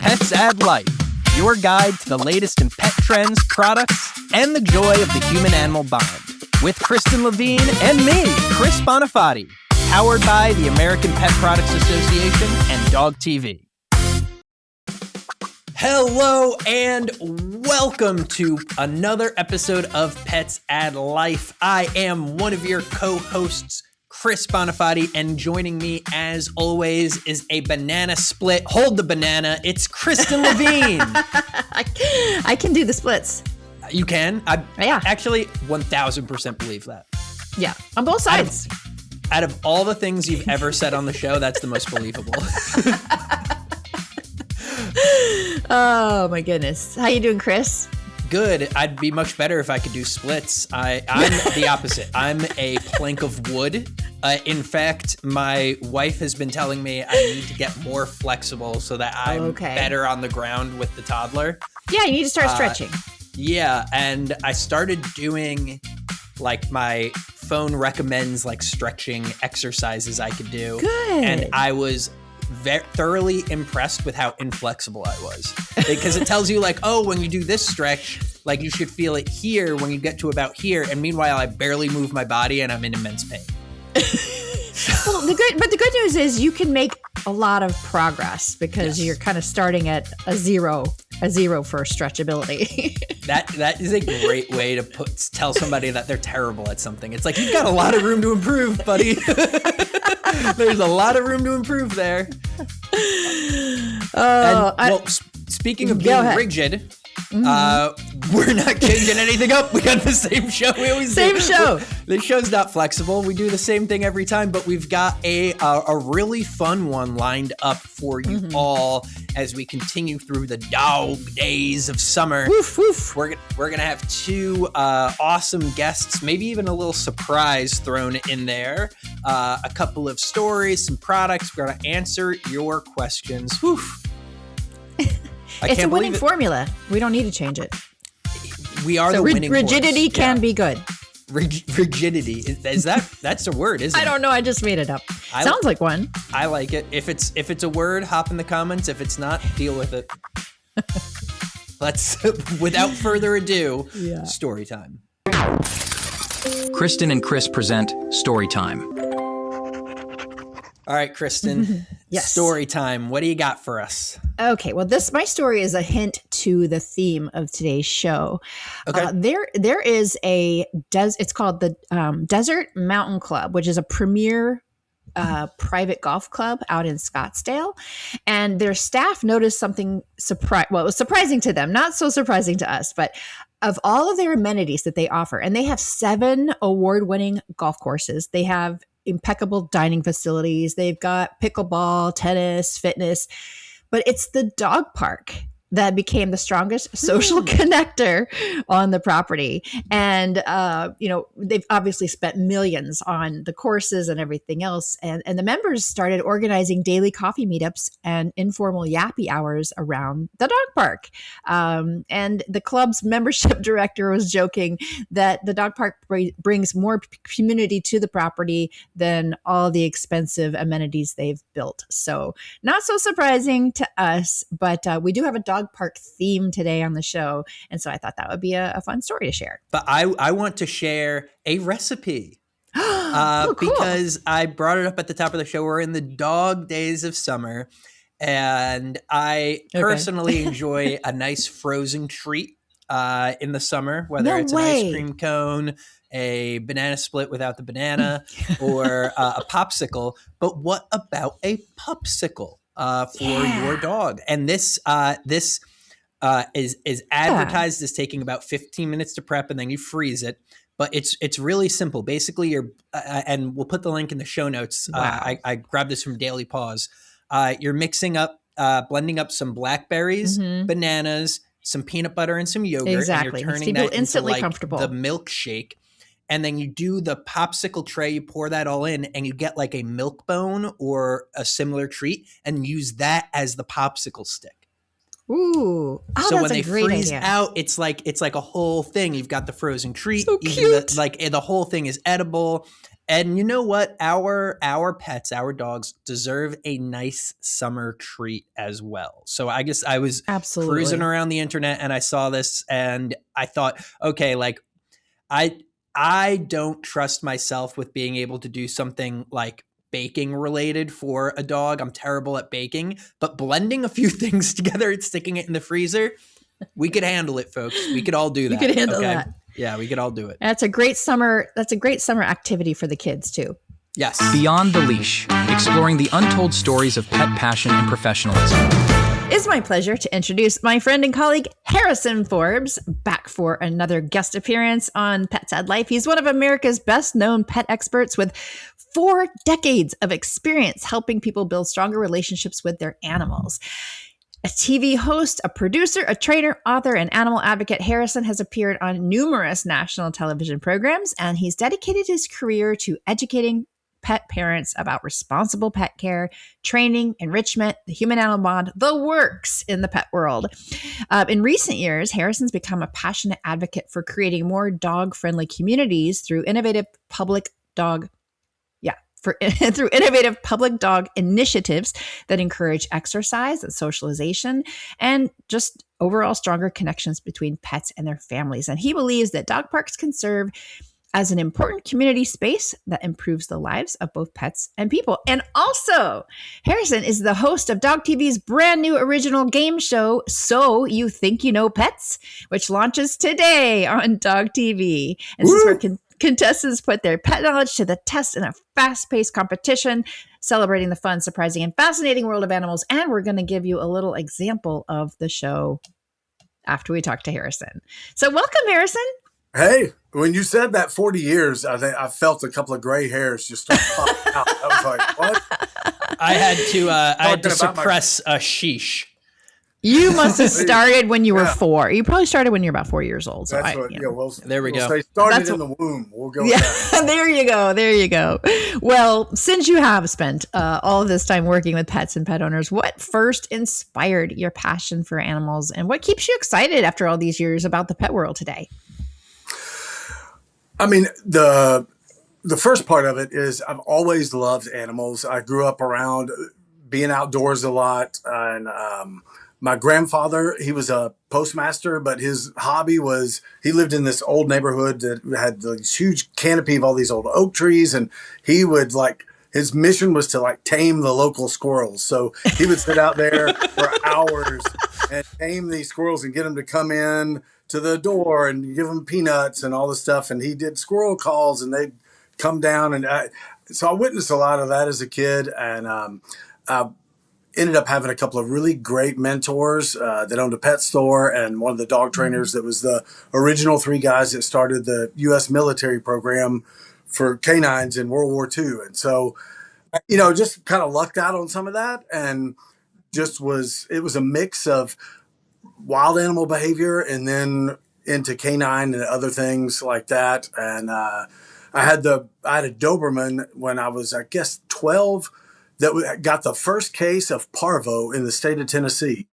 Pets Add Life, your guide to the latest in pet trends, products, and the joy of the human-animal bond. With Kristen, Levine, and me, Chris Bonifati. Powered by the American Pet Products Association and DOGTV. Hello and welcome to another episode of Pets Add Life. I am one of your co-hosts, Chris Bonifati, and joining me, as always, is a banana split. Hold the banana. It's Kristen Levine. I can do the splits. You can? Yeah. Actually 1000% believe that. Yeah, on both sides. Out of all the things you've ever said on the show, that's the most believable. Oh my goodness. How you doing, Chris? Good. I'd be much better if I could do splits. I'm the opposite. I'm a plank of wood. In fact, my wife has been telling me I need to get more flexible so that I'm better on the ground with the toddler. Yeah, you need to start stretching. Yeah, and I started doing, like, my phone recommends, like, stretching exercises I could do. Good. And I was thoroughly impressed with how inflexible I was, because it tells you, like, oh, when you do this stretch, like, you should feel it here when you get to about here, and meanwhile I barely move my body and I'm in immense pain. Well, the good news is you can make a lot of progress because you're kind of starting at a zero for stretchability. That is a great way to tell somebody that they're terrible at something. It's like, you've got a lot of room to improve, buddy. There's a lot of room to improve there. Speaking of being rigid, we're not changing anything up. We got the same show we always do. Same show. The show's not flexible. We do the same thing every time, but we've got a really fun one lined up for you all as we continue through the dog days of summer. Woof, woof. We're gonna have two awesome guests, maybe even a little surprise thrown in there. A couple of stories, some products. We're gonna answer your questions. Woof. It's a winning formula. We don't need to change it. We are the winning rigidity force. Can be good. Rigidity is that's a word, isn't it? I don't know. I just made it up. Sounds like one. I like it. If it's a word, hop in the comments. If it's not, deal with it. Let's, without further ado, story time. Kristen and Chris present Story Time. All right, Kristen. Yes. Story time. What do you got for us? Okay. Well, my story is a hint to the theme of today's show. Okay. There is it's called the Desert Mountain Club, which is a premier private golf club out in Scottsdale, and their staff noticed something it was surprising to them, not so surprising to us, but of all of their amenities that they offer, and they have 7 award-winning golf courses. They have impeccable dining facilities. They've got pickleball, tennis, fitness, but it's the dog park that became the strongest social connector on the property. And, they've obviously spent millions on the courses and everything else. And the members started organizing daily coffee meetups and informal yappy hours around the dog park. And the club's membership director was joking that the dog park brings more community to the property than all the expensive amenities they've built. So not so surprising to us, but we do have a dog park theme today on the show, and so I thought that would be a fun story to share. But I want to share a recipe cool. because I brought it up at the top of the show. We're in the dog days of summer, and I personally enjoy a nice frozen treat in the summer, whether it's an ice cream cone, a banana split without the banana, or a popsicle. But what about a popsicle for your dog? And this is advertised as taking about 15 minutes to prep, and then you freeze it. But it's really simple. Basically, and we'll put the link in the show notes. Wow. I grabbed this from Daily Paws. You're mixing up, blending up some blackberries, bananas, some peanut butter, and some yogurt. Exactly. And you're turning that instantly into, like, comfortable. the milkshake. And then you do the popsicle tray, you pour that all in, and you get like a milk bone or a similar treat and use that as the popsicle stick. Ooh. Oh, So that's when a they great freeze idea. out, it's like a whole thing. You've got the frozen treat, So cute. the whole thing is edible. And you know what? Our pets, our dogs deserve a nice summer treat as well. So I guess I was cruising around the internet and I saw this and I thought, okay, like I don't trust myself with being able to do something like baking related for a dog. I'm terrible at baking, but blending a few things together and sticking it in the freezer, we could handle it, folks. We could all do that. You could handle that. Yeah, we could all do it. That's a great summer activity for the kids too. Yes. Beyond the Leash, exploring the untold stories of pet passion and professionalism. It's my pleasure to introduce my friend and colleague, Harrison Forbes, back for another guest appearance on Pet Sad Life. He's one of America's best-known pet experts with 4 decades of experience helping people build stronger relationships with their animals. A TV host, a producer, a trainer, author, and animal advocate, Harrison has appeared on numerous national television programs, and he's dedicated his career to educating pet parents about responsible pet care, training, enrichment, the human-animal bond, the works in the pet world. In recent years, Harrison's become a passionate advocate for creating more dog-friendly communities through innovative public dog initiatives that encourage exercise and socialization and just overall stronger connections between pets and their families. And he believes that dog parks can serve as an important community space that improves the lives of both pets and people. And also, Harrison is the host of DOGTV's brand new original game show, So You Think You Know Pets, which launches today on DOGTV. And this is where contestants put their pet knowledge to the test in a fast-paced competition, celebrating the fun, surprising, and fascinating world of animals. And we're going to give you a little example of the show after we talk to Harrison. So welcome, Harrison. Hey, when you said that 40 years, I think I felt a couple of gray hairs just start popping out. I was like, what? I had to suppress a sheesh. You must have started when you were 4. You probably started when you were about 4 years old. So there we go. They started in the womb. We'll go with that. There you go. Well, since you have spent all of this time working with pets and pet owners, what first inspired your passion for animals and what keeps you excited after all these years about the pet world today? I mean, the first part of it is I've always loved animals. I grew up around being outdoors a lot. And my grandfather, he was a postmaster, but his hobby was he lived in this old neighborhood that had this huge canopy of all these old oak trees. And he would his mission was to tame the local squirrels. So he would sit out there for hours and tame these squirrels and get them to come in to the door and give them peanuts and all this stuff. And he did squirrel calls and they'd come down. And so I witnessed a lot of that as a kid. And I ended up having a couple of really great mentors that owned a pet store and one of the dog trainers that was the original 3 guys that started the U.S. military program for canines in World War II. And so, just kind of lucked out on some of that. And it was a mix of wild animal behavior and then into canine and other things like that. And I had a Doberman when I was, I guess, 12 that got the first case of parvo in the state of Tennessee.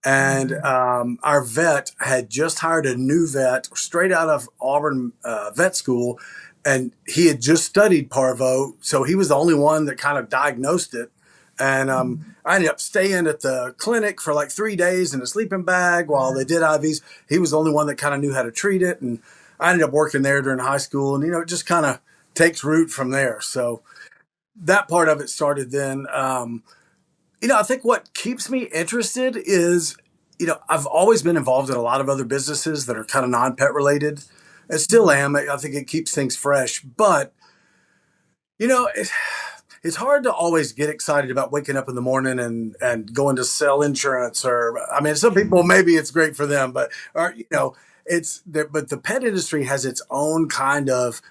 And our vet had just hired a new vet straight out of Auburn vet school. And he had just studied parvo. So he was the only one that kind of diagnosed it. And I ended up staying at the clinic for 3 days in a sleeping bag while they did IVs. He was the only one that kind of knew how to treat it. And I ended up working there during high school. And, it just kind of takes root from there. So that part of it started then. I think what keeps me interested is, I've always been involved in a lot of other businesses that are kind of non-pet related. I still am. I think it keeps things fresh. But, it's hard to always get excited about waking up in the morning and going to sell insurance some people, maybe it's great for them, but the pet industry has its own kind of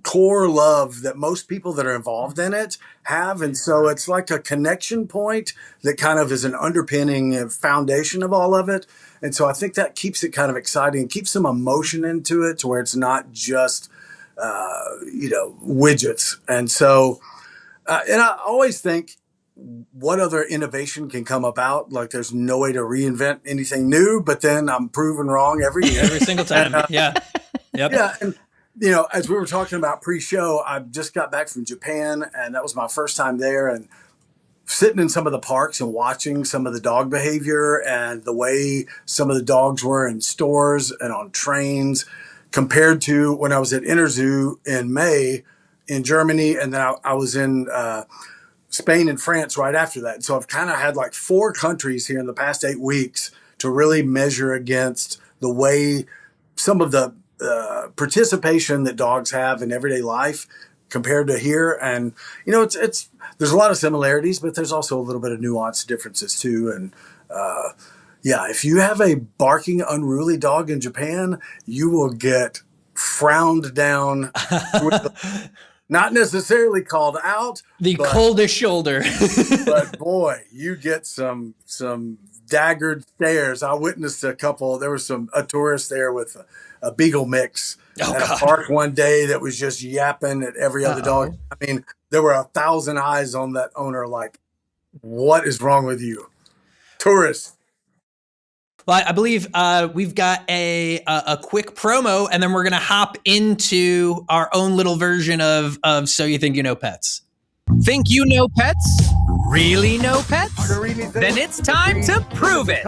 core love that most people that are involved in it have. And so it's like a connection point that kind of is an underpinning foundation of all of it. And so I think that keeps it kind of exciting, keeps some emotion into it to where it's not just widgets. And so, and I always think, what other innovation can come about? Like, there's no way to reinvent anything new, but then I'm proven wrong every year. Every single time. Yeah. Yep. Yeah. And, as we were talking about pre-show, I just got back from Japan, and that was my first time there. And sitting in some of the parks and watching some of the dog behavior and the way some of the dogs were in stores and on trains compared to when I was at Interzoo in May in Germany. And then I was in Spain and France right after that. So I've kind of had like 4 countries here in the past 8 weeks to really measure against the way some of the participation that dogs have in everyday life compared to here. And, it's there's a lot of similarities, but there's also a little bit of nuanced differences too. And if you have a barking, unruly dog in Japan, you will get frowned down, not necessarily called out. The coldest shoulder. But boy, you get some daggered stares. I witnessed a couple. There was a tourist there with a beagle mix at a park one day that was just yapping at every other dog. I mean, there were 1,000 eyes on that owner like, what is wrong with you? Tourist. Well, I believe we've got a quick promo, and then we're going to hop into our own little version of So You Think You Know Pets. Think you know pets? Really know pets? Then it's time to prove it.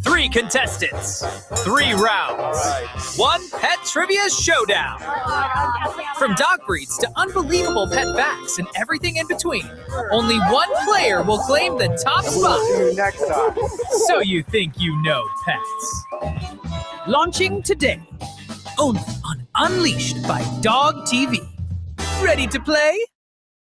3 contestants, 3 rounds, 1 pet trivia showdown. From dog breeds to unbelievable pet facts and everything in between, only 1 player will claim the top spot. So You Think You Know Pets. Launching today, only on Unleashed by DOGTV. Ready to play?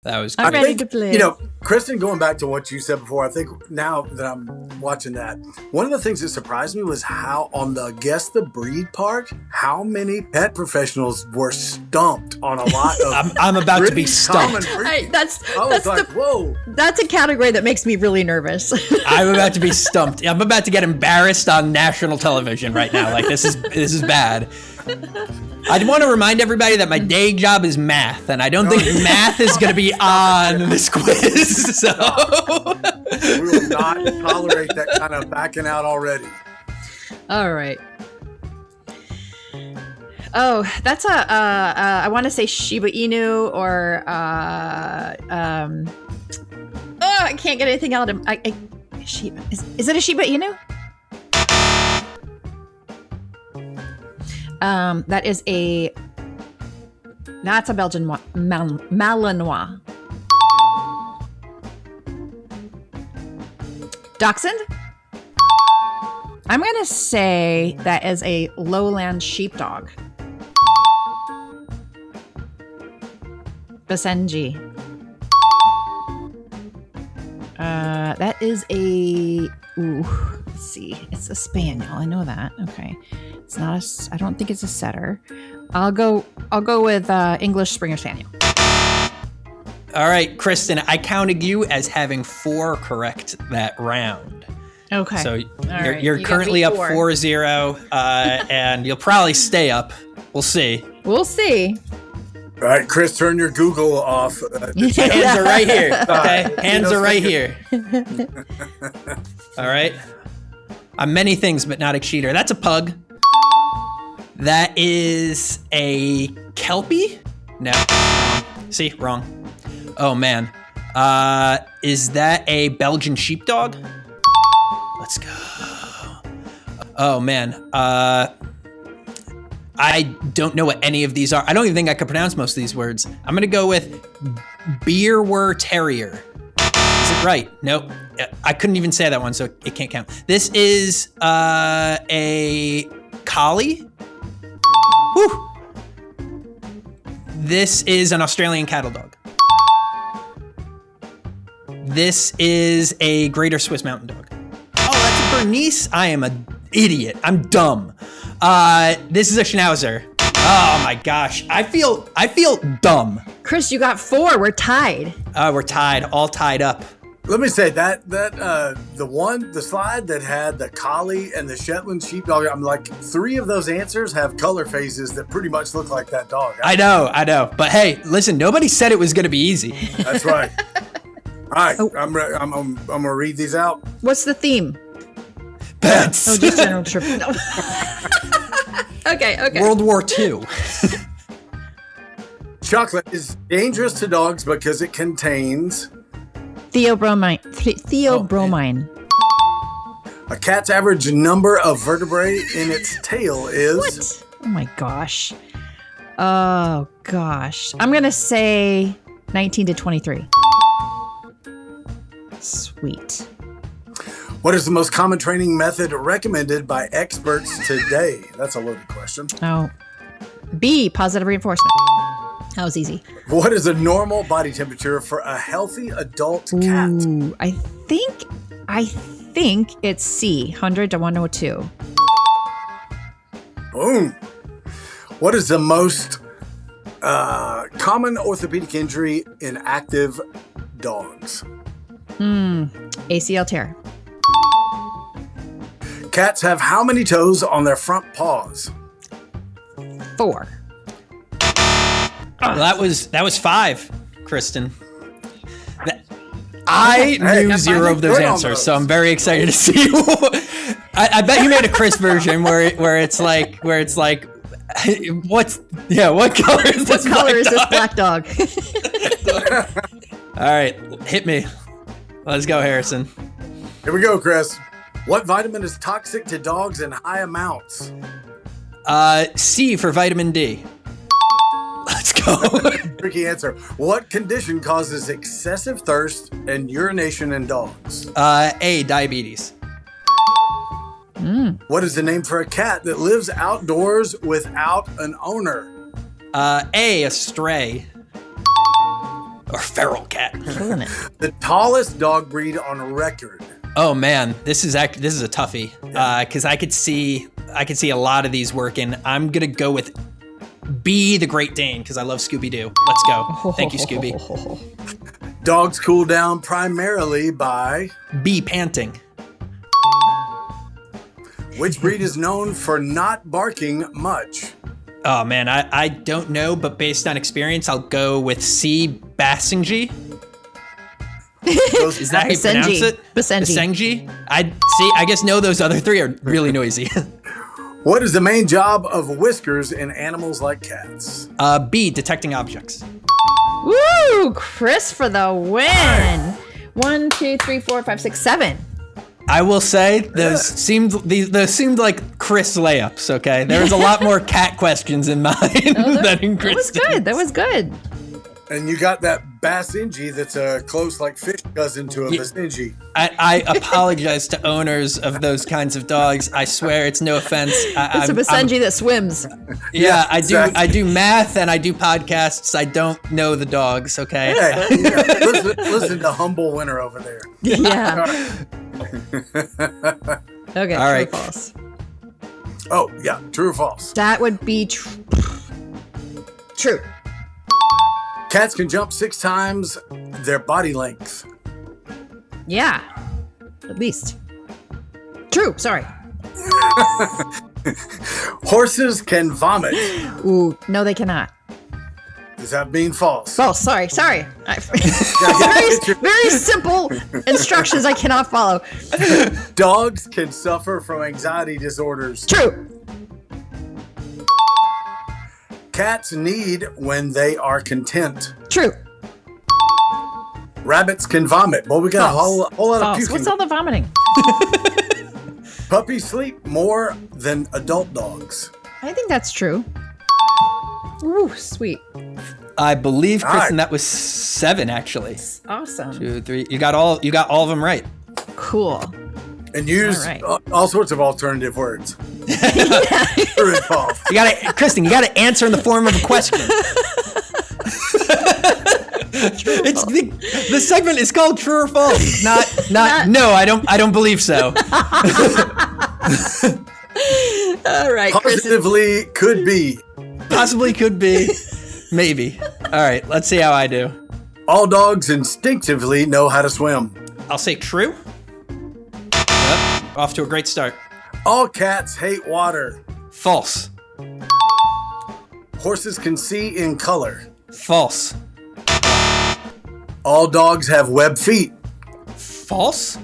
That was I'm ready to play. Kristen, going back to what you said before, I think now that I'm watching that, one of the things that surprised me was how on the Guess the Breed part, how many pet professionals were stumped on a lot of I'm about to be stumped. Hey, whoa. That's a category that makes me really nervous. I'm about to be stumped. I'm about to get embarrassed on national television right now. Like, this is bad. I want to remind everybody that my day job is math, and I don't think math is going to be on this quiz. So we will not tolerate that kind of backing out already. All right. Oh, that's I want to say Shiba Inu or I can't get anything out of Shiba. Is it a Shiba Inu? That's a Belgian Malinois. Dachshund? I'm going to say that is a lowland sheepdog. Basenji. That is let's see. It's a spaniel. I know that. Okay. It's not I don't think it's a setter. I'll go with English Springer Spaniel. All right, Kristen, I counted you as having 4 correct that round. Okay. So you're currently up 4-0, and you'll probably stay up. We'll see. We'll see. All right, Chris, turn your Google off. Hands are right here. Okay, hands are right here. All right. I'm many things, but not a cheater. That's a pug. That is a Kelpie? No. See, wrong. Oh, man. Is that a Belgian sheepdog? Let's go. Oh, man. I don't know what any of these are. I don't even think I could pronounce most of these words. I'm going to go with Beerwer Terrier. Is it right? Nope. I couldn't even say that one, so it can't count. This is a Collie. Whew. This is an Australian cattle dog. This is a Greater Swiss Mountain Dog. Oh, that's a Bernese? I am an idiot. I'm dumb. This is a Schnauzer. Oh my gosh. I feel dumb. Chris, you got 4. We're tied. We're tied, all tied up. Let me say that the slide that had the Collie and the Shetland sheepdog, I'm like, 3 of those answers have color phases that pretty much look like that dog. I know. But hey, listen, nobody said it was going to be easy. That's right. right, I'm gonna read these out. What's the theme? Pets. Oh, just general trip. No. Okay. World War II. Chocolate is dangerous to dogs because it contains Theobromine. Theobromine. a cat's average number of vertebrae in its tail is. What? Oh my gosh. Oh gosh. I'm gonna say 19 to 23. Sweet. What is the most common training method recommended by experts today? That's a loaded question. Oh. B, positive reinforcement. That was easy. What is a normal body temperature for a healthy adult cat? Ooh, I think it's C, 100 to 102. Boom. What is the most common orthopedic injury in active dogs? ACL tear. Cats have how many toes on their front paws? 4. Well, that was 5, Kristen. I knew 0 of those answers, so I'm very excited to see. I bet you made a Chris version where it's like what color is this? What color is this black dog? All right, hit me. Let's go, Harrison. Here we go, Chris. What vitamin is toxic to dogs in high amounts? C for vitamin D. Let's go. Tricky answer. What condition causes excessive thirst and urination in dogs? A, diabetes. What is the name for a cat that lives outdoors without an owner? A stray. Or feral cat. Killing it. The tallest dog breed on record. Oh man, this is a toughie. Because I could see a lot of these working. I'm gonna go with B, the Great Dane, because I love Scooby-Doo. Let's go. Thank you, Scooby. Dogs cool down primarily by B, panting. which breed is known for not barking much? Oh man, I don't know, but based on experience, I'll go with C, Basenji. Is that how you pronounce it? Basenji. I guess no, those other 3 are really noisy. What is the main job of whiskers in animals like cats? B, detecting objects. Woo! Chris for the win. 1, 2, 3, 4, 5, 6, 7. I will say those seemed like Chris layups. Okay, there was a lot more cat questions in mine than in Kristen. That was good. And you got that Basenji that's a close like fish cousin to a Basenji. I apologize to owners of those kinds of dogs. I swear it's no offense. It's a Basenji that swims. Yeah, exactly. I do math and I do podcasts. I don't know the dogs, okay? Hey, listen to humble winner over there. Yeah. Okay, all right. true or false? Oh, yeah, true or false? That would be true. Cats can jump 6 times their body length. Yeah, at least. True, sorry. Horses can vomit. Ooh, no, they cannot. Does that mean false? Oh, sorry. very simple instructions I cannot follow. Dogs can suffer from anxiety disorders. True. Cats need when they are content. True. Rabbits can vomit. Well, we got a whole lot of puking. What's all the vomiting? Puppies sleep more than adult dogs. I think that's true. Ooh, sweet. I believe, Kristen, that was 7 actually. Awesome. 2, 3. You got all of them right. Cool. And use all sorts of alternative words. True and false. Kristen, you gotta answer in the form of a question. It's the segment is called True or False. Not no, I don't believe so. All right. Positively could be. Possibly could be. Maybe. All right, let's see how I do. All dogs instinctively know how to swim. I'll say true. Yep, off to a great start. All cats hate water. False. Horses can see in color. False. All dogs have webbed feet. False.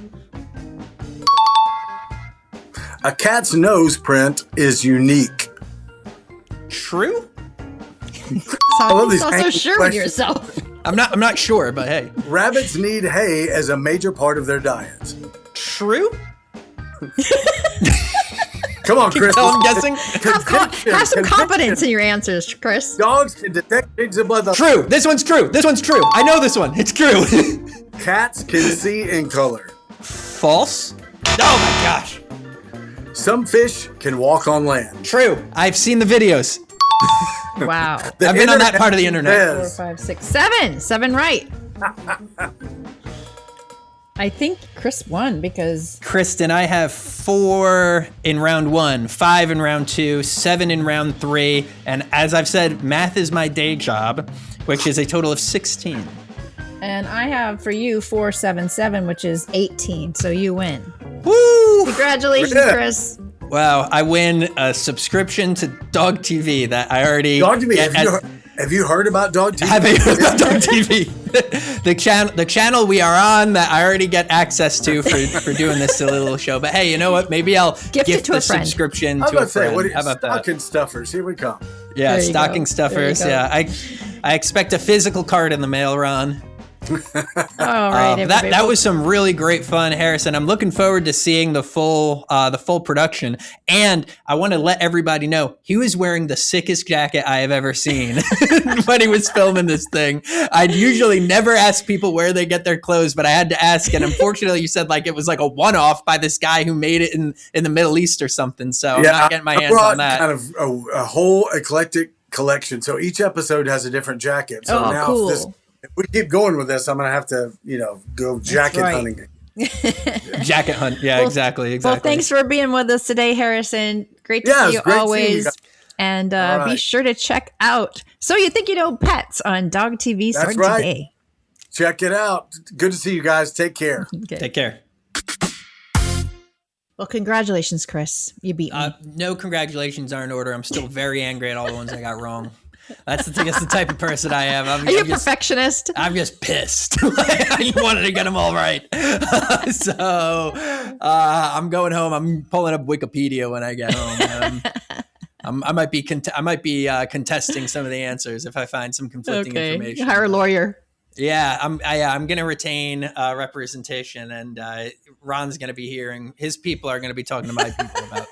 A cat's nose print is unique. True. So sure with yourself. I'm not sure, but hey. Rabbits need hay as a major part of their diet. True. Come on, Chris. I'm guessing. Have some confidence in your answers, Chris. Dogs can detect pigs in blood. True. This one's true. I know this one. It's true. Cats can see in color. False. Oh my gosh. Some fish can walk on land. True. I've seen the videos. Wow. I've been on that part of the internet. 4, 5, 6, 7. 7 right. I think Chris won because... Kristen, I have 4 in round 1, 5 in round 2, 7 in round 3, and as I've said, math is my day job, which is a total of 16. And I have for you 4, 7, 7, which is 18, so you win. Woo! Congratulations, Yeah. Chris. Wow, I win a subscription to DOGTV that I already... DOGTV, have you heard about DOGTV? Have you heard about DOGTV? the channel we are on that I already get access to for doing this silly little show. But hey, you know what? Maybe I'll gift it to the a friend. subscription I was to about a to say, friend. How about that? stocking stuffers, here we come. Yeah, There you stocking go. stuffers. There you go. Yeah, I expect a physical card in the mail, Ron. All right, That was some really great fun, Harrison. I'm looking forward to seeing the full production. And I want to let everybody know he was wearing the sickest jacket I have ever seen when he was filming this thing. I'd usually never ask people where they get their clothes, but I had to ask. And unfortunately, you said like it was like a one-off by this guy who made it in the Middle East or something. So I'm not getting my hands on that. Kind of a whole eclectic collection. So each episode has a different jacket. So now cool. If we keep going with this, I'm going to have to, go jacket right. hunting. Jacket hunt. Yeah, exactly. Well, thanks for being with us today, Harrison. Great to see you always. And be sure to check out So You Think You Know Pets on DOGTV starting today. Check it out. Good to see you guys. Take care. Okay. Take care. Well, congratulations, Chris. You beat me. No congratulations are in order. I'm still very angry at all the ones I got wrong. That's the type of person I am. Are you a perfectionist? I'm just pissed. I wanted to get them all right. So I'm going home. I'm pulling up Wikipedia when I get home. I might be contesting some of the answers if I find some conflicting information. Hire a lawyer. Yeah, I'm going to retain representation, and Ron's going to be hearing. His people are going to be talking to my people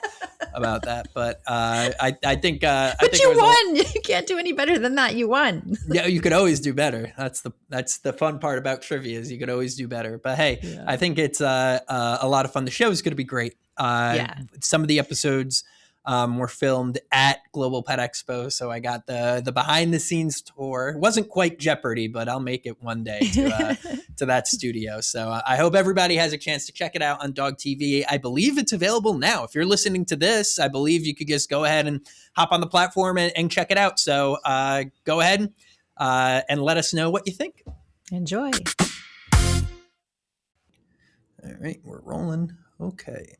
about that. But I think. But you won. You can't do any better than that. You won. Yeah, you could always do better. That's the fun part about trivia is you could always do better. But hey, I think it's a lot of fun. The show is going to be great. Some of the episodes were filmed at Global Pet Expo, so I got the behind the scenes tour. It wasn't quite Jeopardy, but I'll make it one day to that studio. So I hope everybody has a chance to check it out on DOGTV. I believe it's available now. If you're listening to this, I believe you could just go ahead and hop on the platform and check it out. So go ahead and let us know what you think. Enjoy. All right, we're rolling. Okay.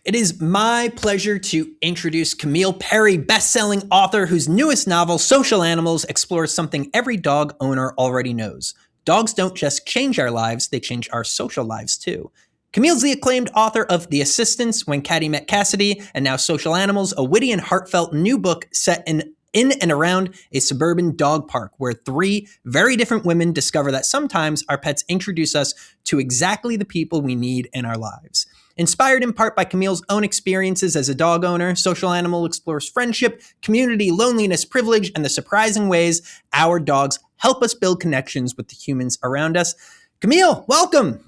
It is my pleasure to introduce Camille Perry, best-selling author whose newest novel, Social Animals, explores something every dog owner already knows. Dogs don't just change our lives, they change our social lives too. Camille's the acclaimed author of The Assistants, When Caddy Met Cassidy, and now Social Animals, a witty and heartfelt new book set in and around a suburban dog park where 3 very different women discover that sometimes our pets introduce us to exactly the people we need in our lives. Inspired in part by Camille's own experiences as a dog owner, Social Animal explores friendship, community, loneliness, privilege, and the surprising ways our dogs help us build connections with the humans around us. Camille, welcome.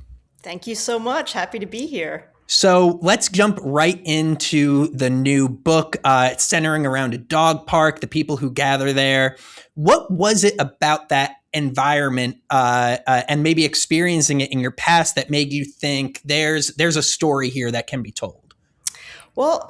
Thank you so much. Happy to be here. So let's jump right into the new book. It's centering around a dog park, the people who gather there. What was it about that environment and maybe experiencing it in your past that made you think there's a story here that can be told? Well,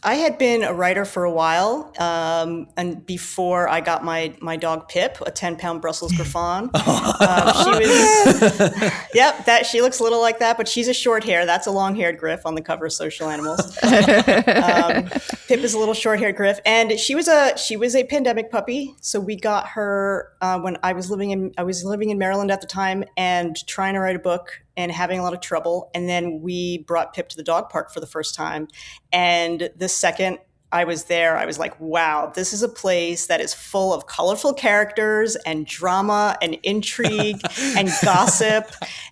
I had been a writer for a while, and before I got my dog Pip, a 10-pound Brussels Griffon. She was, yep, she looks a little like that, but she's a short hair. That's a long-haired Griff on the cover of Social Animals. Pip is a little short-haired Griff, and she was a pandemic puppy. So we got her when I was living in Maryland at the time and trying to write a book and having a lot of trouble. And then we brought Pip to the dog park for the first time. And the second I was there, I was like, wow, this is a place that is full of colorful characters and drama and intrigue and gossip.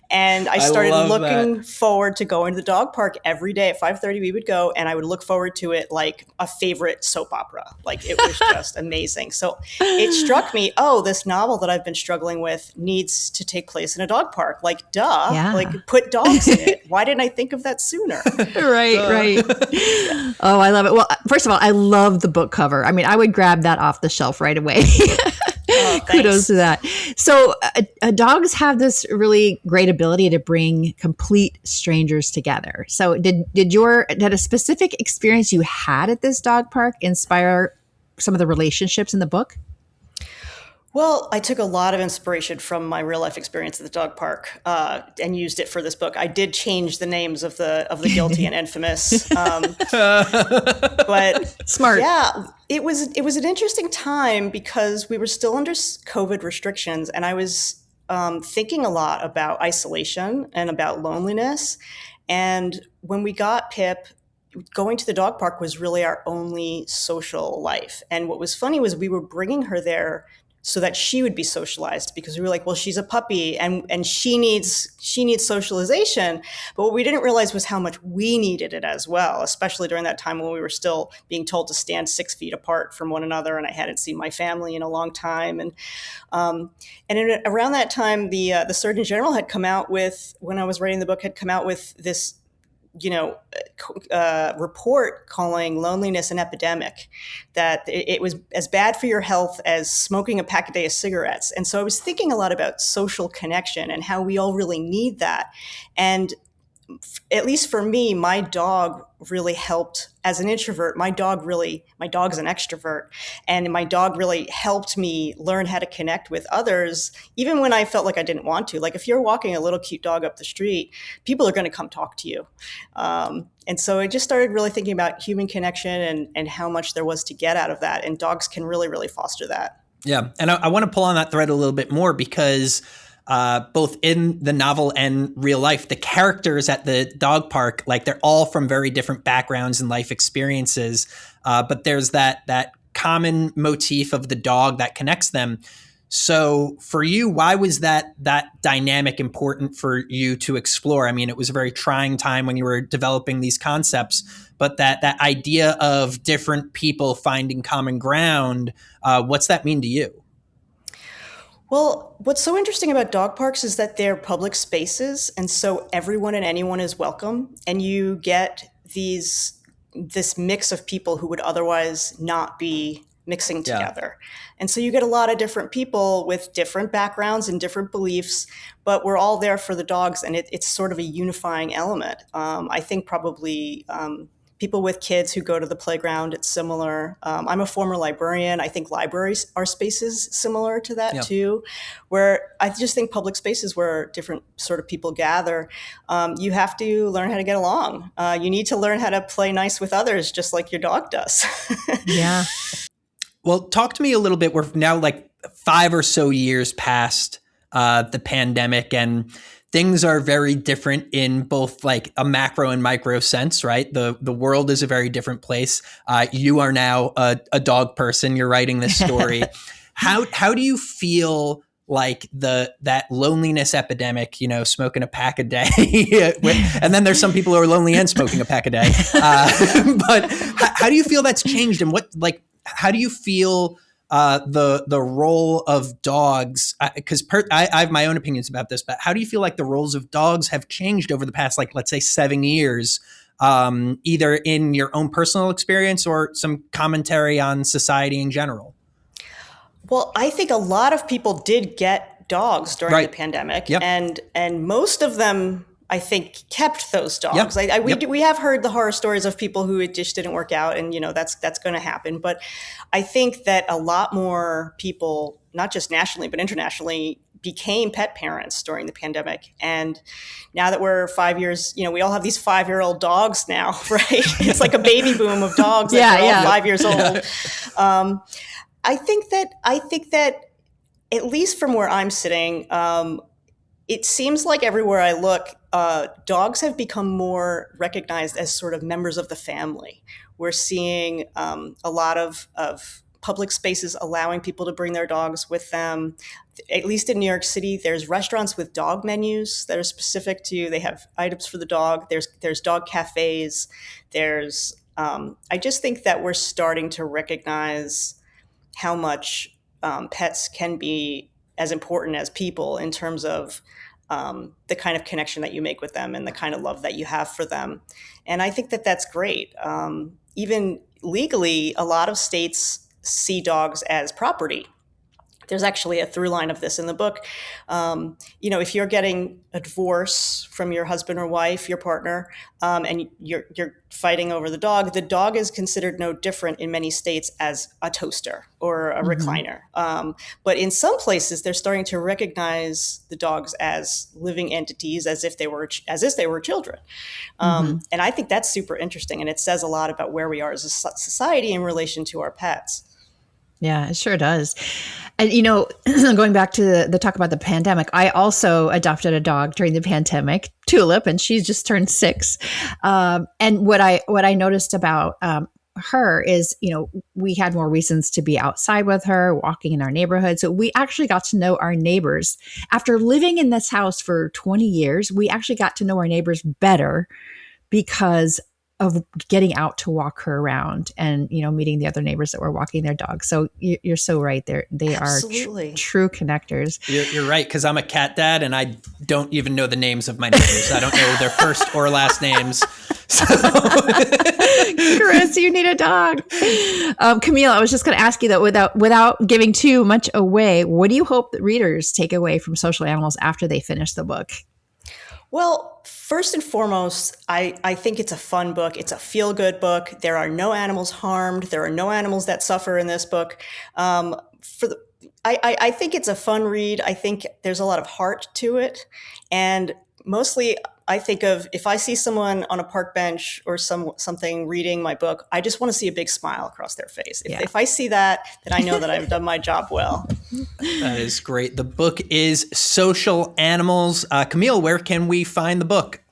And I started looking forward to going to the dog park every day at 5:30. We would go, and I would look forward to it like a favorite soap opera. Like, it was just amazing. So it struck me, this novel that I've been struggling with needs to take place in a dog park. Like, duh, like put dogs in it. Why didn't I think of that sooner? Right. Oh, I love it. Well, first of all, I love the book cover. I mean, I would grab that off the shelf right away. Kudos to that. So dogs have this really great ability to bring complete strangers together. So did a specific experience you had at this dog park inspire some of the relationships in the book? Well, I took a lot of inspiration from my real life experience at the dog park and used it for this book. I did change the names of the guilty and infamous, but smart. Yeah, it was an interesting time because we were still under COVID restrictions, and I was thinking a lot about isolation and about loneliness. And when we got Pip, going to the dog park was really our only social life. And what was funny was we were bringing her there so that she would be socialized, because we were like, well, she's a puppy and she needs socialization. But what we didn't realize was how much we needed it as well, especially during that time when we were still being told to stand 6 feet apart from one another, and I hadn't seen my family in a long time. And around that time, the Surgeon General had come out with, when I was writing the book, had come out with this report calling loneliness an epidemic, that it was as bad for your health as smoking a pack a day of cigarettes. And so I was thinking a lot about social connection and how we all really need that. And at least for me, my dog really helped. As an introvert, my dog's an extrovert, and my dog really helped me learn how to connect with others, even when I felt like I didn't want to. Like, if you're walking a little cute dog up the street, people are going to come talk to you. And so I just started really thinking about human connection and how much there was to get out of that. And dogs can really, really foster that. Yeah. And I want to pull on that thread a little bit more, because both in the novel and real life, the characters at the dog park, like, they're all from very different backgrounds and life experiences. But there's that common motif of the dog that connects them. So for you, why was that dynamic important for you to explore? I mean, it was a very trying time when you were developing these concepts, but that idea of different people finding common ground, what's that mean to you? Well, what's so interesting about dog parks is that they're public spaces, and so everyone and anyone is welcome, and you get this mix of people who would otherwise not be mixing together. And so you get a lot of different people with different backgrounds and different beliefs, but we're all there for the dogs, and it's sort of a unifying element. I think probably people with kids who go to the playground, it's similar. I'm a former librarian. I think libraries are spaces similar to that too, where I just think public spaces where different sort of people gather, you have to learn how to get along. You need to learn how to play nice with others, just like your dog does. Yeah. Well, talk to me a little bit. We're now like 5 or so years past the pandemic, and things are very different in both like a macro and micro sense, right? The world is a very different place. You are now a dog person. You're writing this story. How do you feel like that loneliness epidemic, smoking a pack a day, and then there's some people who are lonely and smoking a pack a day. But how do you feel that's changed, and how do you feel the role of dogs? Because I have my own opinions about this, but how do you feel like the roles of dogs have changed over the past, like, let's say 7 years, either in your own personal experience or some commentary on society in general? Well, I think a lot of people did get dogs during the pandemic, and most of them I think, kept those dogs. We have heard the horror stories of people who it just didn't work out, and that's going to happen. But I think that a lot more people, not just nationally but internationally, became pet parents during the pandemic. And now that we're 5 years, we all have these 5-year-old dogs now, right? It's like a baby boom of dogs that are all 5 years old. I think that at least from where I'm sitting, it seems like everywhere I look, dogs have become more recognized as sort of members of the family. We're seeing a lot of public spaces allowing people to bring their dogs with them. At least in New York City, there's restaurants with dog menus that are specific to, they have items for the dog. There's dog cafes. I just think that we're starting to recognize how much pets can be as important as people in terms of the kind of connection that you make with them and the kind of love that you have for them. And I think that that's great. Even legally, a lot of states see dogs as property. There's actually a through line of this in the book. If you're getting a divorce from your husband or wife, your partner, and you're fighting over the dog is considered no different in many states as a toaster or a recliner. But in some places, they're starting to recognize the dogs as living entities, as if they were children. And I think that's super interesting, and it says a lot about where we are as a society in relation to our pets. Yeah, it sure does. And, going back to the talk about the pandemic, I also adopted a dog during the pandemic, Tulip, and she's just turned 6. And what I noticed about her is, we had more reasons to be outside with her, walking in our neighborhood. So we actually got to know our neighbors. After living in this house for 20 years, we actually got to know our neighbors better because of getting out to walk her around and, meeting the other neighbors that were walking their dogs. So you're so right. They are true connectors. You're right. Cause I'm a cat dad and I don't even know the names of my neighbors. I don't know their first or last names. So. Chris, you need a dog. Camille, I was just going to ask you that without giving too much away, what do you hope that readers take away from Social Animals after they finish the book? Well, first and foremost, I think it's a fun book. It's a feel-good book. There are no animals harmed. There are no animals that suffer in this book. I think it's a fun read. I think there's a lot of heart to it. And mostly, I think of, if I see someone on a park bench or something reading my book, I just want to see a big smile across their face. If I see that, then I know that I've done my job well. That is great. The book is Social Animals. Camille, where can we find the book?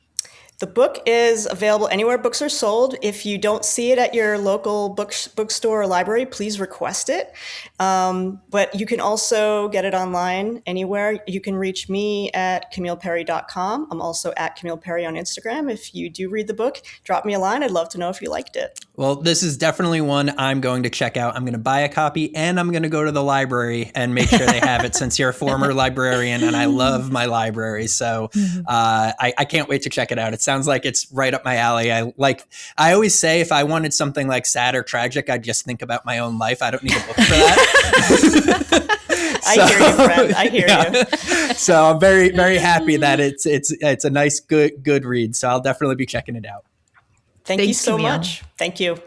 The book is available anywhere books are sold. If you don't see it at your local bookstore or library, please request it. But you can also get it online anywhere. You can reach me at CamillePerry.com. I'm also at Camille Perry on Instagram. If you do read the book, drop me a line. I'd love to know if you liked it. Well, this is definitely one I'm going to check out. I'm going to buy a copy and I'm going to go to the library and make sure they have it since you're a former librarian and I love my library. So I can't wait to check it out. It sounds like it's right up my alley. I always say if I wanted something like sad or tragic, I'd just think about my own life. I don't need a book for that. I hear you, friend. I hear you. So I'm very, very happy that it's a nice, good read. So I'll definitely be checking it out. Thank you so much. Thank you.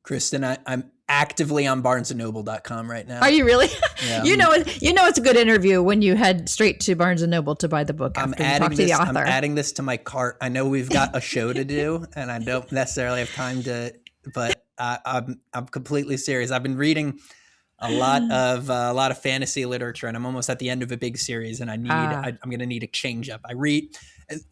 Kristen, I'm actively on barnesandnoble.com right now. Are you really? Yeah. You know it's a good interview when you head straight to Barnes and Noble to buy the book after you talk to the author. I'm adding this to my cart. I know we've got a show to do and I don't necessarily have time but I'm completely serious. I've been reading a lot of fantasy literature and I'm almost at the end of a big series and I'm going to need a change up.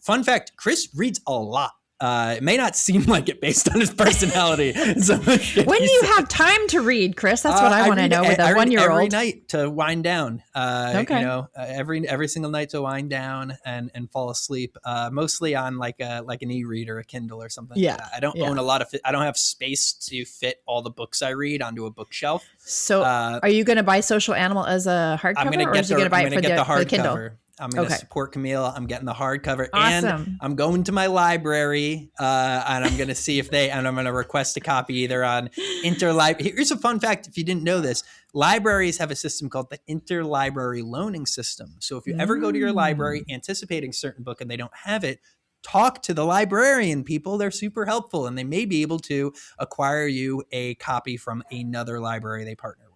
Fun fact, Chris reads a lot. It may not seem like it based on his personality. When do you have time to read, Chris? That's what I want to know with a 1-year-old. Every night to wind down. Okay. Every single night to wind down and fall asleep. Mostly on like an e-read or a Kindle or something. Yeah. Like that. I don't own a lot of. I don't have space to fit all the books I read onto a bookshelf. So, are you going to buy Social Animal as a hardcover, or are you going to buy it for the Kindle? I'm going to support Camille. I'm getting the hardcover. Awesome. And I'm going to my library and I'm going to see if and I'm going to request a copy either on interlibrary. Here's a fun fact. If you didn't know this, libraries have a system called the interlibrary loaning system. So if you ever go to your library anticipating a certain book and they don't have it, talk to the librarian people. They're super helpful and they may be able to acquire you a copy from another library they partner with.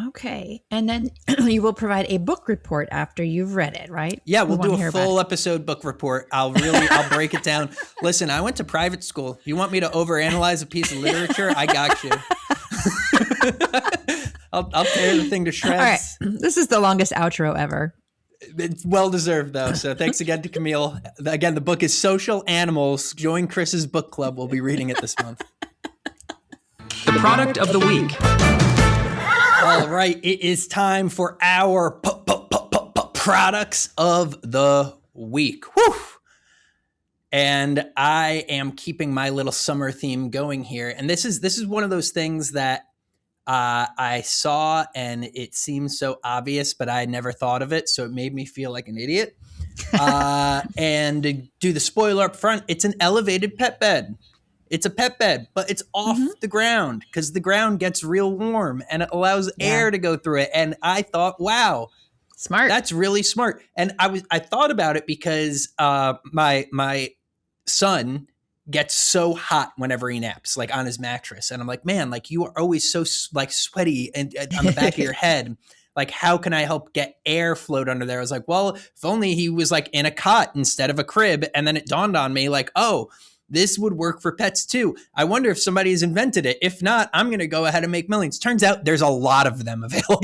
Okay. And then you will provide a book report after you've read it, right? Yeah, we'll do a full episode book report. I'll break it down. Listen, I went to private school. You want me to overanalyze a piece of literature? I got you. I'll tear the thing to shreds. All right. This is the longest outro ever. It's well-deserved, though. So thanks again to Camille. Again, the book is Social Animals. Join Chris's book club. We'll be reading it this month. The product of the week. All right, it is time for our products of the week. Whew. And I am keeping my little summer theme going here. And this is one of those things that I saw and it seems so obvious, but I never thought of it. So it made me feel like an idiot. And to do the spoiler up front, it's an elevated pet bed. It's a pet bed, but it's off the ground because the ground gets real warm and it allows air to go through it. And I thought, wow, smart. That's really smart. And I thought about it because my son gets so hot whenever he naps, like on his mattress. And I'm like, man, like you are always so like sweaty and on the back of your head. Like, how can I help get airflow under there? I was like, well, if only he was like in a cot instead of a crib. And then it dawned on me like, oh, this would work for pets too. I wonder if somebody has invented it. If not, I'm going to go ahead and make millions. Turns out there's a lot of them available.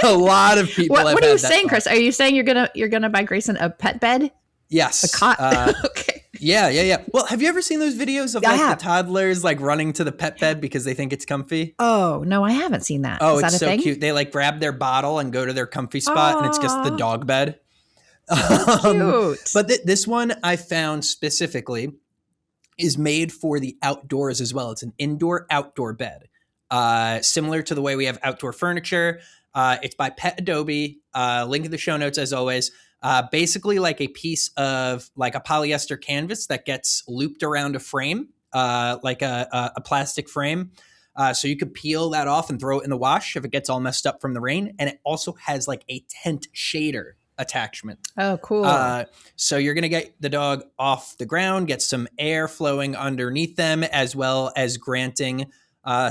A lot of people. What are you saying, Chris? Are you saying you're gonna buy Grayson a pet bed? Yes. A cot? Okay. Yeah. Well, have you ever seen those videos of like the toddlers like running to the pet bed because they think it's comfy? Oh, no, I haven't seen that. Oh, is it's that a so thing? cute. They like grab their bottle and go to their comfy spot and it's just the dog bed. Cute. But this one I found specifically is made for the outdoors as well. It's an indoor-outdoor bed. Similar to the way we have outdoor furniture. It's by Pet Adobe. Link in the show notes as always. Basically like a piece of like a polyester canvas that gets looped around a frame, like a plastic frame. So you could peel that off and throw it in the wash if it gets all messed up from the rain. And it also has like a tent shader attachment. Oh, cool. So you're going to get the dog off the ground, get some air flowing underneath them, as well as granting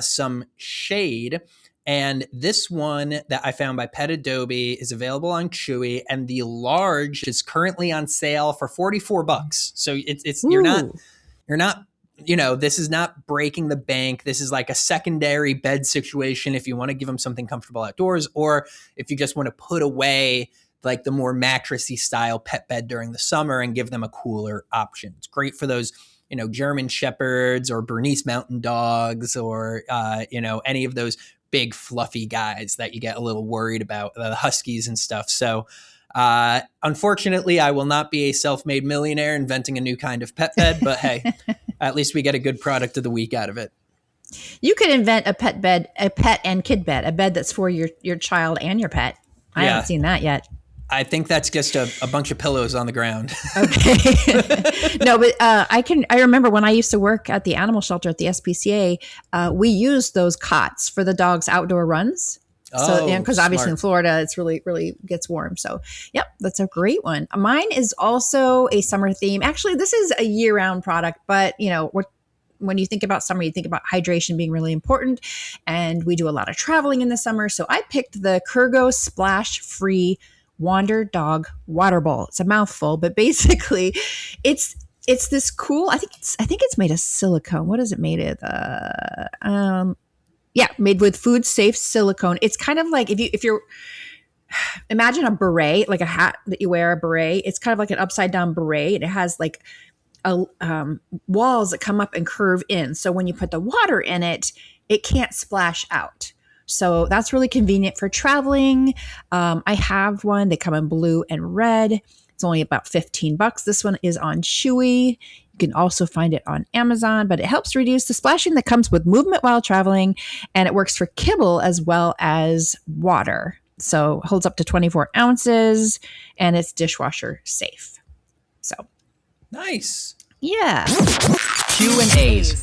some shade. And this one that I found by Pet Adobe is available on Chewy, and the large is currently on sale for $44. So it's you're not, you know, this is not breaking the bank. This is like a secondary bed situation if you want to give them something comfortable outdoors, or if you just want to put away like the more mattressy style pet bed during the summer and give them a cooler option. It's great for those, you know, German Shepherds or Bernese Mountain Dogs or, you know, any of those big fluffy guys that you get a little worried about, the Huskies and stuff. So unfortunately, I will not be a self-made millionaire inventing a new kind of pet bed, but hey, at least we get a good product of the week out of it. You could invent a pet bed, a pet and kid bed, a bed that's for your child and your pet. I haven't seen that yet. I think that's just a bunch of pillows on the ground. Okay. No, but I remember when I used to work at the animal shelter at the SPCA, we used those cots for the dogs' outdoor runs. So, because obviously in Florida, it's really gets warm. So, yep, that's a great one. Mine is also a summer theme. Actually, this is a year-round product, but you know, when you think about summer, you think about hydration being really important, and we do a lot of traveling in the summer. So I picked the Kurgo Splash Free Wander Dog Water Bowl. It's a mouthful, but basically, it's this cool. I think it's made of silicone. What is it made of? Made with food safe silicone. It's kind of like if you're imagine a beret, like a hat that you wear, a beret. It's kind of like an upside down beret, and it has like walls that come up and curve in. So when you put the water in it, it can't splash out. So that's really convenient for traveling. I have one. They come in blue and red. It's only about $15. This one is on Chewy. You can also find it on Amazon, but it helps reduce the splashing that comes with movement while traveling, and it works for kibble as well as water. So holds up to 24 ounces and it's dishwasher safe. So nice. Yeah. Q&As.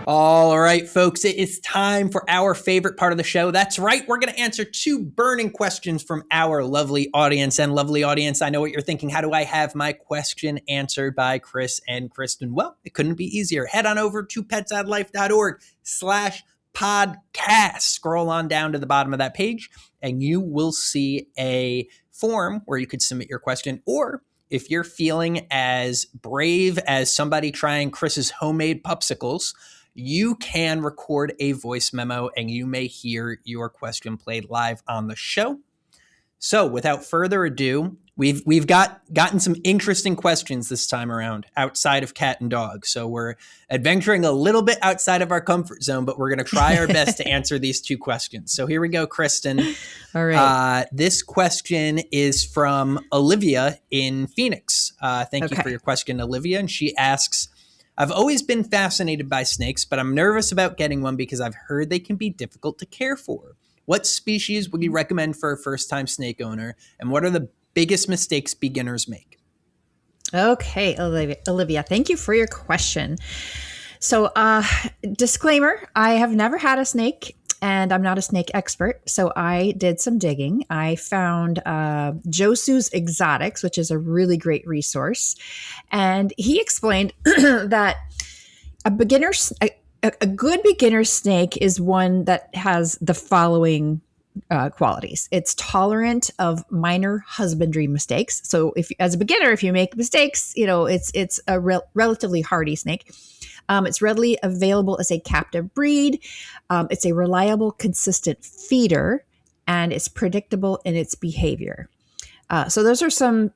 All right, folks, it is time for our favorite part of the show. That's right. We're going to answer 2 burning questions from our lovely audience. And lovely audience, I know what you're thinking. How do I have my question answered by Chris and Kristen? Well, it couldn't be easier. Head on over to petsadlife.org/podcast. Scroll on down to the bottom of that page, and you will see a form where you could submit your question. Or if you're feeling as brave as somebody trying Chris's homemade popsicles, you can record a voice memo and you may hear your question played live on the show. So without further ado, we've gotten some interesting questions this time around outside of cat and dog. So we're adventuring a little bit outside of our comfort zone, but we're going to try our best to answer these 2 questions. So here we go, Kristen. All right. This question is from Olivia in Phoenix. Thank you for your question, Olivia. And she asks, I've always been fascinated by snakes, but I'm nervous about getting one because I've heard they can be difficult to care for. What species would you recommend for a first-time snake owner? And what are the biggest mistakes beginners make? Okay, Olivia, thank you for your question. So, disclaimer, I have never had a snake and I'm not a snake expert. So I did some digging. I found Josu's Exotics, which is a really great resource. And he explained that a good beginner snake is one that has the following qualities. It's tolerant of minor husbandry mistakes. So if as a beginner, if you make mistakes, it's a relatively hardy snake. It's readily available as a captive breed. It's a reliable, consistent feeder, and it's predictable in its behavior. So those are some,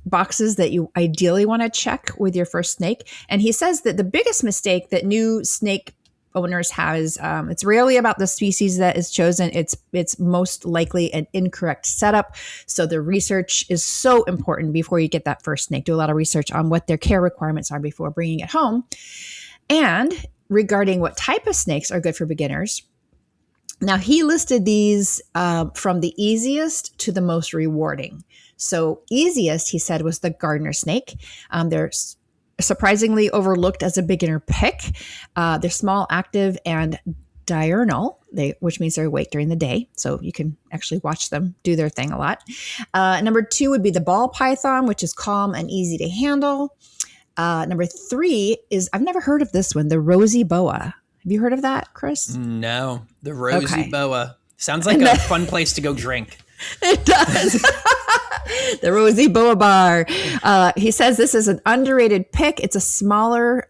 boxes that you ideally want to check with your first snake. And he says that the biggest mistake that new snake owners have is it's rarely about the species that is chosen. It's most likely an incorrect setup. So the research is so important before you get that first snake. Do a lot of research on what their care requirements are before bringing it home. And regarding what type of snakes are good for beginners, now he listed these from the easiest to the most rewarding. So easiest, he said, was the gardener snake. They're surprisingly overlooked as a beginner pick. They're small, active, and diurnal, which means they're awake during the day. So you can actually watch them do their thing a lot. Number 2 would be the ball python, which is calm and easy to handle. Number 3 is, I've never heard of this one, the rosy boa. Have you heard of that, Chris? No, the rosy boa. Sounds like a fun place to go drink. It does. The rosy boa bar. He says this is an underrated pick. It's a smaller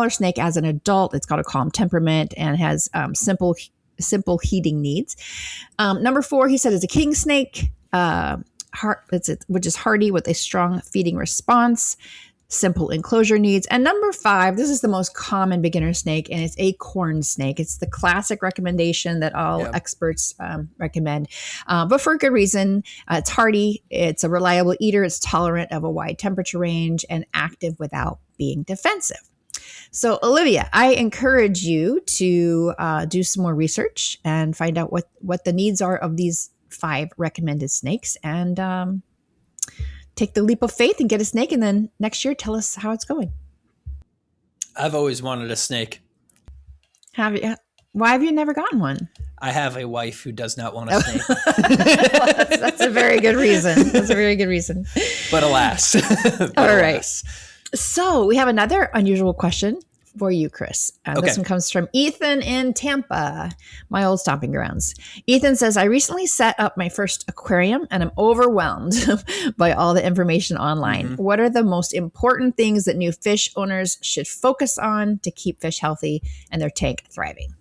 snake as an adult. It's got a calm temperament and has simple heating needs. Number 4, he said, is a king snake, which is hardy with a strong feeding response. Simple enclosure needs. And number 5, this is the most common beginner snake, and it's a corn snake. It's the classic recommendation that all experts recommend, but for a good reason. It's hardy, it's a reliable eater, it's tolerant of a wide temperature range, and active without being defensive. So, Olivia, I encourage you to do some more research and find out what the needs are of these 5 recommended snakes, and take the leap of faith and get a snake, and then next year tell us how it's going. I've always wanted a snake. Have you? Why have you never gotten one? I have a wife who does not want a snake. Well, that's a very good reason. That's a very good reason. But alas. All right. So we have another unusual question for you, Chris. This one comes from Ethan in Tampa, my old stomping grounds. Ethan says, I recently set up my first aquarium and I'm overwhelmed by all the information online. Mm-hmm. What are the most important things that new fish owners should focus on to keep fish healthy and their tank thriving?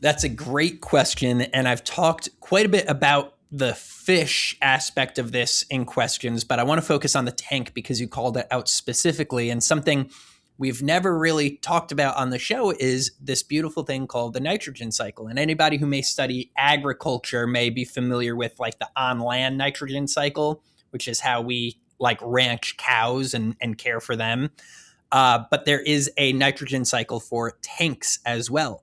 That's a great question. And I've talked quite a bit about the fish aspect of this in questions, but I want to focus on the tank because you called it out specifically. And something we've never really talked about on the show is this beautiful thing called the nitrogen cycle. And anybody who may study agriculture may be familiar with like the on-land nitrogen cycle, which is how we like ranch cows and care for them. But there is a nitrogen cycle for tanks as well.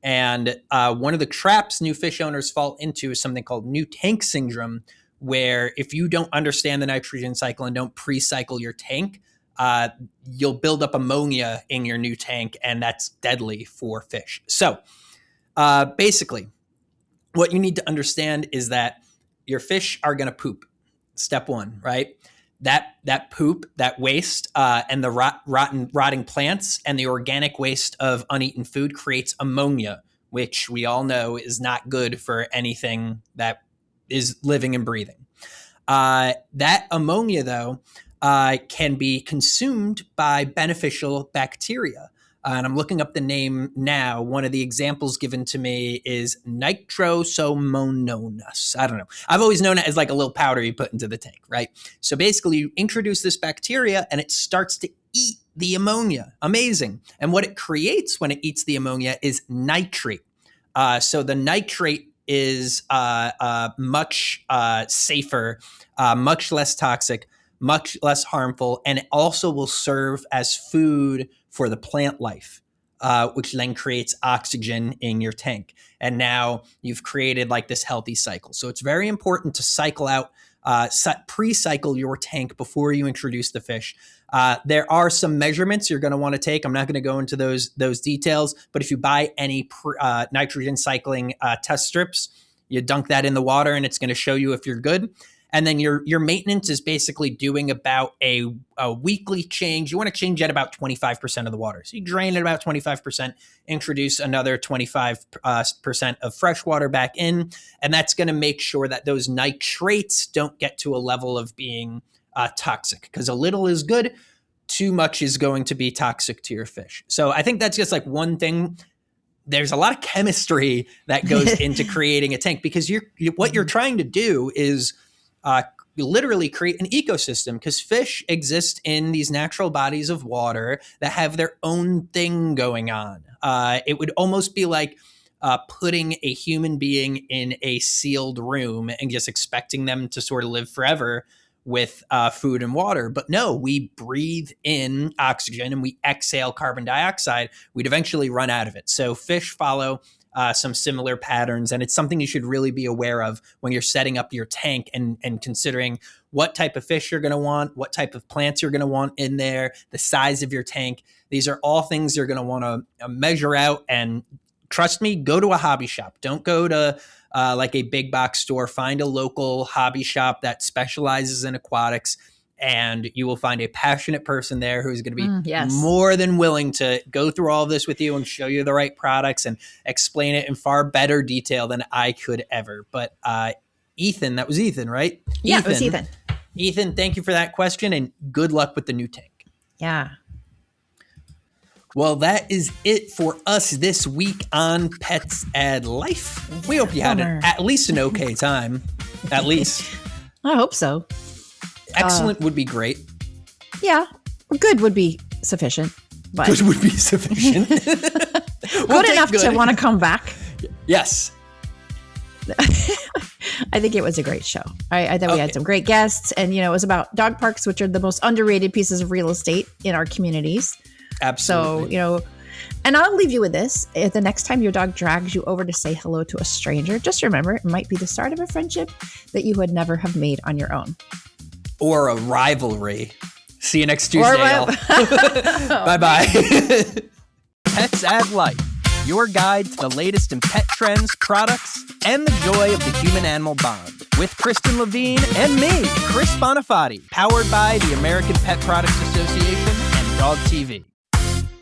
And one of the traps new fish owners fall into is something called new tank syndrome, where if you don't understand the nitrogen cycle and don't pre-cycle your tank, you'll build up ammonia in your new tank, and that's deadly for fish. So basically, what you need to understand is that your fish are going to poop. Step one, right? That poop, that waste, and the rotting plants and the organic waste of uneaten food creates ammonia, which we all know is not good for anything that is living and breathing. That ammonia, though, can be consumed by beneficial bacteria. And I'm looking up the name now. One of the examples given to me is nitrosomonas. I don't know. I've always known it as like a little powder you put into the tank, right? So basically you introduce this bacteria and it starts to eat the ammonia. Amazing. And what it creates when it eats the ammonia is nitrate. So the nitrate is much safer, much less toxic, much less harmful, and it also will serve as food for the plant life, which then creates oxygen in your tank. And now you've created like this healthy cycle. So it's very important to cycle out, pre-cycle your tank before you introduce the fish. There are some measurements you're going to want to take. I'm not going to go into those details, but if you buy any nitrogen cycling test strips, you dunk that in the water and it's going to show you if you're good. And then your maintenance is basically doing about a weekly change. You want to change at about 25% of the water. So you drain at about 25%, introduce another 25% of fresh water back in. And that's going to make sure that those nitrates don't get to a level of being toxic, because a little is good. Too much is going to be toxic to your fish. So I think that's just like one thing. There's a lot of chemistry that goes into creating a tank, because what you're trying to do is literally create an ecosystem, because fish exist in these natural bodies of water that have their own thing going on. It would almost be like putting a human being in a sealed room and just expecting them to sort of live forever with food and water. But no, we breathe in oxygen and we exhale carbon dioxide. We'd eventually run out of it. So fish follow some similar patterns, and it's something you should really be aware of when you're setting up your tank and considering what type of fish you're going to want, what type of plants you're going to want in there, the size of your tank. These are all things you're going to want to measure out. And trust me, go to a hobby shop. Don't go to like a big box store. Find a local hobby shop that specializes in aquatics, and you will find a passionate person there who's going to be more than willing to go through all of this with you and show you the right products and explain it in far better detail than I could ever. But Ethan, that was Ethan, right? Yeah, it was Ethan. Ethan, thank you for that question, and good luck with the new tank. Yeah. Well, that is it for us this week on Pets Add Life. We hope you had at least an okay time. At least. I hope so. Excellent would be great. Yeah. Good would be sufficient. But good would be sufficient. Good enough to want to come back. Yes. I think it was a great show. I thought we had some great guests, and it was about dog parks, which are the most underrated pieces of real estate in our communities. Absolutely. So, and I'll leave you with this. If the next time your dog drags you over to say hello to a stranger, just remember it might be the start of a friendship that you would never have made on your own. Or a rivalry. See you next Tuesday, y'all. Bye-bye. Pets Add Life, your guide to the latest in pet trends, products, and the joy of the human-animal bond. With Kristen Levine and me, Chris Bonifati. Powered by the American Pet Products Association and DOGTV.